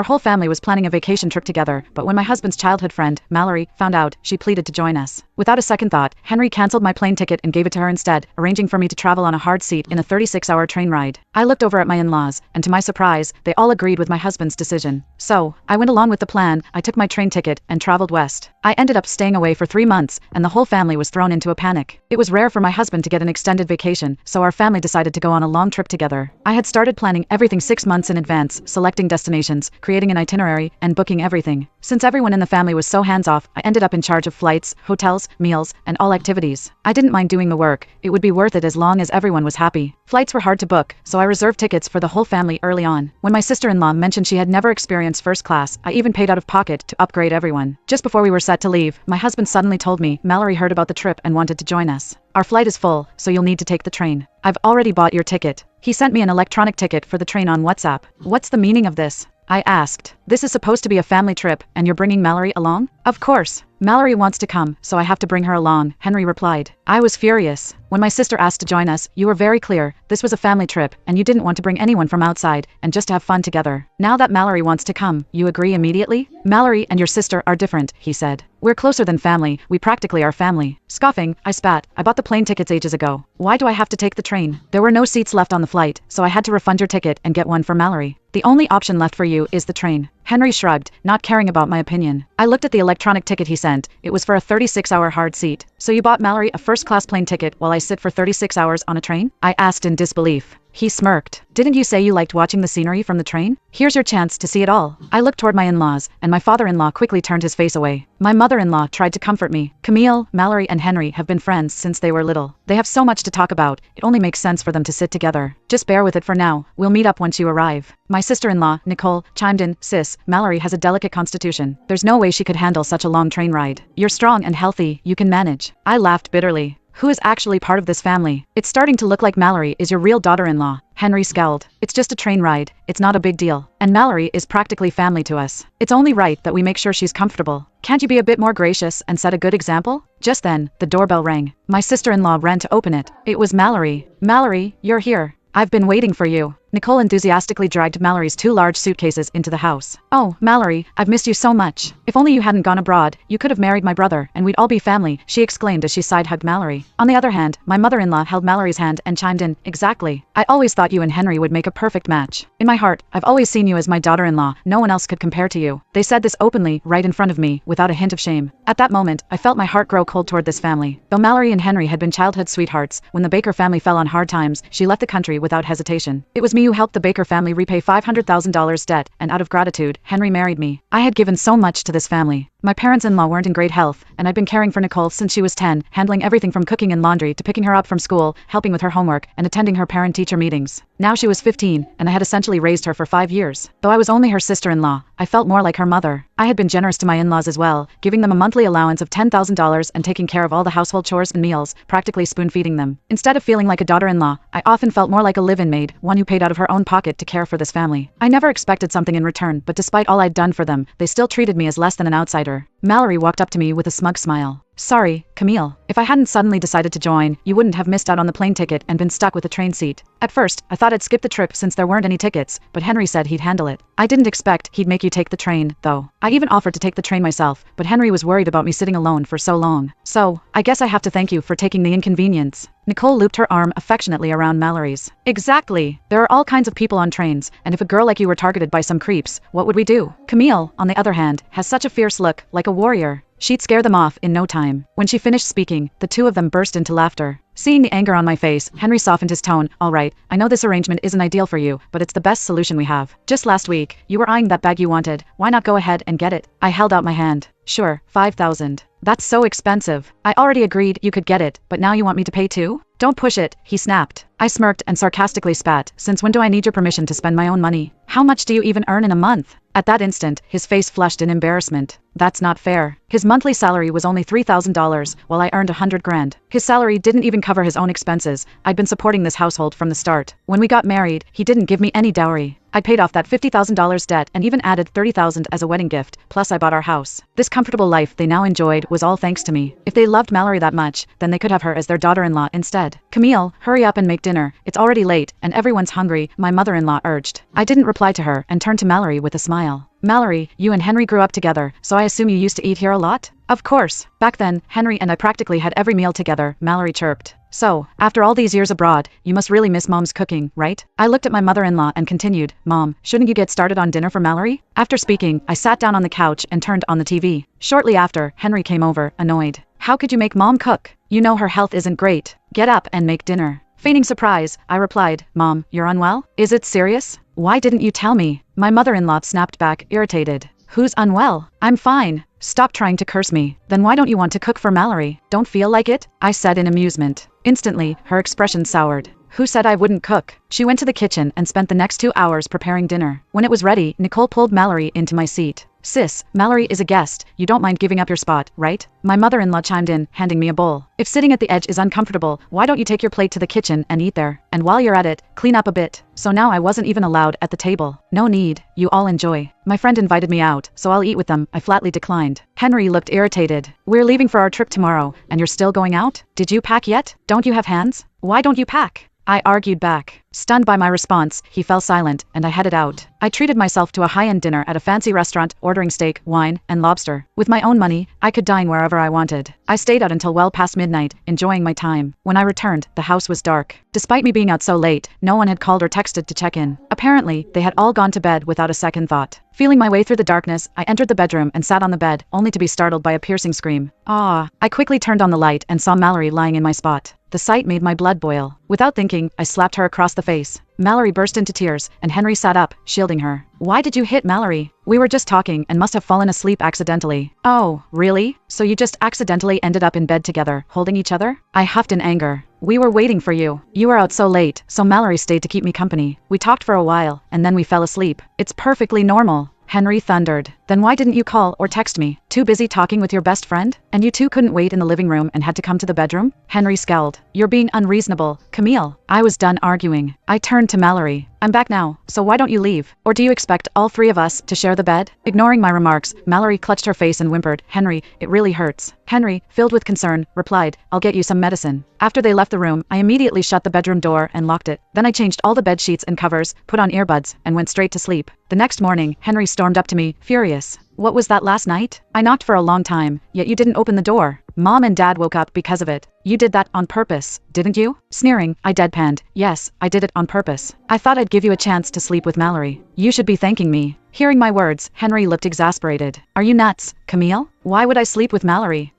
Our whole family was planning a vacation trip together, but when my husband's childhood friend, Mallory, found out, she pleaded to join us. Without a second thought, Henry cancelled my plane ticket and gave it to her instead, arranging for me to travel on a hard seat in a 36-hour train ride. I looked over at my in-laws, and to my surprise, they all agreed with my husband's decision. So, I went along with the plan, I took my train ticket, and traveled west. I ended up staying away for 3 months, and the whole family was thrown into a panic. It was rare for my husband to get an extended vacation, so our family decided to go on a long trip together. I had started planning everything 6 months in advance, selecting destinations, creating an itinerary, and booking everything. Since everyone in the family was so hands-off, I ended up in charge of flights, hotels, meals, and all activities. I didn't mind doing the work. It would be worth it as long as everyone was happy. Flights were hard to book, so I reserved tickets for the whole family early on. When my sister-in-law mentioned she had never experienced first class, I even paid out of pocket to upgrade everyone. Just before we were set to leave, my husband suddenly told me Mallory heard about the trip and wanted to join us. Our flight is full, so you'll need to take the train. I've already bought your ticket. He sent me an electronic ticket for the train on WhatsApp. What's the meaning of this? I asked. This is supposed to be a family trip, and you're bringing Mallory along? Of course. Mallory wants to come, so I have to bring her along, Henry replied. I was furious. When my sister asked to join us, you were very clear. This was a family trip, and you didn't want to bring anyone from outside, and just to have fun together. Now that Mallory wants to come, you agree immediately? Mallory and your sister are different, he said. We're closer than family, we practically are family. Scoffing, I spat. I bought the plane tickets ages ago. Why do I have to take the train? There were no seats left on the flight, so I had to refund your ticket and get one for Mallory. The only option left for you is the train. Henry shrugged, not caring about my opinion. I looked at the electronic ticket he sent. It was for a 36-hour hard seat. So you bought Mallory a first-class plane ticket while I sit for 36 hours on a train? I asked in disbelief. He smirked. Didn't you say you liked watching the scenery from the train? Here's your chance to see it all. I looked toward my in-laws, and my father-in-law quickly turned his face away. My mother-in-law tried to comfort me. Camille, Mallory, and Henry have been friends since they were little. They have so much to talk about, it only makes sense for them to sit together. Just bear with it for now. We'll meet up once you arrive. My sister-in-law, Nicole, chimed in, Sis, Mallory has a delicate constitution. There's no way she could handle such a long train ride. You're strong and healthy, you can manage. I laughed bitterly. Who is actually part of this family? It's starting to look like Mallory is your real daughter-in-law. Henry scowled. It's just a train ride. It's not a big deal. And Mallory is practically family to us. It's only right that we make sure she's comfortable. Can't you be a bit more gracious and set a good example? Just then, the doorbell rang. My sister-in-law ran to open it. It was Mallory. Mallory, you're here. I've been waiting for you. Nicole enthusiastically dragged Mallory's 2 large suitcases into the house. Oh, Mallory, I've missed you so much. If only you hadn't gone abroad, you could have married my brother, and we'd all be family, she exclaimed as she side-hugged Mallory. On the other hand, my mother-in-law held Mallory's hand and chimed in, Exactly. I always thought you and Henry would make a perfect match. In my heart, I've always seen you as my daughter-in-law. No one else could compare to you. They said this openly, right in front of me, without a hint of shame. At that moment, I felt my heart grow cold toward this family. Though Mallory and Henry had been childhood sweethearts, when the Baker family fell on hard times, she left the country without hesitation. It was me who helped the Baker family repay $500,000 debt, and out of gratitude, Henry married me. I had given so much to this family. My parents-in-law weren't in great health, and I'd been caring for Nicole since she was 10, handling everything from cooking and laundry to picking her up from school, helping with her homework, and attending her parent-teacher meetings. Now she was 15, and I had essentially raised her for 5 years. Though I was only her sister-in-law, I felt more like her mother. I had been generous to my in-laws as well, giving them a monthly allowance of $10,000 and taking care of all the household chores and meals, practically spoon-feeding them. Instead of feeling like a daughter-in-law, I often felt more like a live-in maid, one who paid out of her own pocket to care for this family. I never expected something in return, but despite all I'd done for them, they still treated me as less than an outsider. Mallory walked up to me with a smug smile. Sorry, Camille. If I hadn't suddenly decided to join, you wouldn't have missed out on the plane ticket and been stuck with a train seat. At first, I thought I'd skip the trip since there weren't any tickets, but Henry said he'd handle it. I didn't expect he'd make you take the train, though. I even offered to take the train myself, but Henry was worried about me sitting alone for so long. So, I guess I have to thank you for taking the inconvenience. Nicole looped her arm affectionately around Mallory's. Exactly. There are all kinds of people on trains, and if a girl like you were targeted by some creeps, what would we do? Camille, on the other hand, has such a fierce look, like a warrior. She'd scare them off in no time. When she finished speaking, the two of them burst into laughter. Seeing the anger on my face, Henry softened his tone. All right, I know this arrangement isn't ideal for you, but it's the best solution we have. Just last week, you were eyeing that bag you wanted. Why not go ahead and get it? I held out my hand. Sure, $5,000. That's so expensive. I already agreed you could get it, but now you want me to pay too? Don't push it, he snapped. I smirked and sarcastically spat. Since when do I need your permission to spend my own money? How much do you even earn in a month? At that instant, his face flushed in embarrassment. That's not fair. His monthly salary was only $3,000, while I earned $100,000. His salary didn't even cover his own expenses. I'd been supporting this household from the start. When we got married, he didn't give me any dowry. I paid off that $50,000 debt and even added $30,000 as a wedding gift, plus I bought our house. This comfortable life they now enjoyed was all thanks to me. If they loved Mallory that much, then they could have her as their daughter-in-law instead. Camille, hurry up and make dinner. It's already late, and everyone's hungry, my mother-in-law urged. I didn't reply to her and turned to Mallory with a smile. Mallory, you and Henry grew up together, so I assume you used to eat here a lot? Of course. Back then, Henry and I practically had every meal together, Mallory chirped. So, after all these years abroad, you must really miss Mom's cooking, right? I looked at my mother-in-law and continued, Mom, shouldn't you get started on dinner for Mallory? After speaking, I sat down on the couch and turned on the TV. Shortly after, Henry came over, annoyed. How could you make Mom cook? You know her health isn't great. Get up and make dinner. Feigning surprise, I replied, Mom, you're unwell? Is it serious? Why didn't you tell me? My mother-in-law snapped back, irritated. Who's unwell? I'm fine. Stop trying to curse me. Then why don't you want to cook for Mallory? Don't feel like it? I said in amusement. Instantly, her expression soured. Who said I wouldn't cook? She went to the kitchen and spent the next 2 hours preparing dinner. When it was ready, Nicole pulled Mallory into my seat. Sis, Mallory is a guest. You don't mind giving up your spot, right? My mother-in-law chimed in, handing me a bowl. If sitting at the edge is uncomfortable, why don't you take your plate to the kitchen and eat there? And while you're at it, clean up a bit. So now I wasn't even allowed at the table. No need. You all enjoy. My friend invited me out, so I'll eat with them. I flatly declined. Henry looked irritated. We're leaving for our trip tomorrow, and you're still going out? Did you pack yet? Don't you have hands? Why don't you pack? I argued back. Stunned by my response, he fell silent, and I headed out. I treated myself to a high-end dinner at a fancy restaurant, ordering steak, wine, and lobster. With my own money, I could dine wherever I wanted. I stayed out until well past midnight, enjoying my time. When I returned, the house was dark. Despite me being out so late, no one had called or texted to check in. Apparently, they had all gone to bed without a second thought. Feeling my way through the darkness, I entered the bedroom and sat on the bed, only to be startled by a piercing scream. Ah! I quickly turned on the light and saw Mallory lying in my spot. The sight made my blood boil. Without thinking, I slapped her across the face. Mallory burst into tears, and Henry sat up, shielding her. Why did you hit Mallory? We were just talking and must have fallen asleep accidentally. Oh, really? So you just accidentally ended up in bed together, holding each other? I huffed in anger. We were waiting for you. You were out so late, so Mallory stayed to keep me company. We talked for a while, and then we fell asleep. It's perfectly normal. Henry thundered. Then why didn't you call or text me? Too busy talking with your best friend? And you two couldn't wait in the living room and had to come to the bedroom? Henry scowled. You're being unreasonable, Camille. I was done arguing. I turned to Mallory. I'm back now, so why don't you leave? Or do you expect all three of us to share the bed? Ignoring my remarks, Mallory clutched her face and whimpered, Henry, it really hurts. Henry, filled with concern, replied, I'll get you some medicine. After they left the room, I immediately shut the bedroom door and locked it. Then I changed all the bed sheets and covers, put on earbuds, and went straight to sleep. The next morning, Henry stormed up to me, furious. What was that last night? I knocked for a long time, yet you didn't open the door. Mom and Dad woke up because of it. You did that on purpose, didn't you? Sneering, I deadpanned. Yes, I did it on purpose. I thought I'd give you a chance to sleep with Mallory. You should be thanking me. Hearing my words, Henry looked exasperated. Are you nuts, Camille? Why would I sleep with Mallory?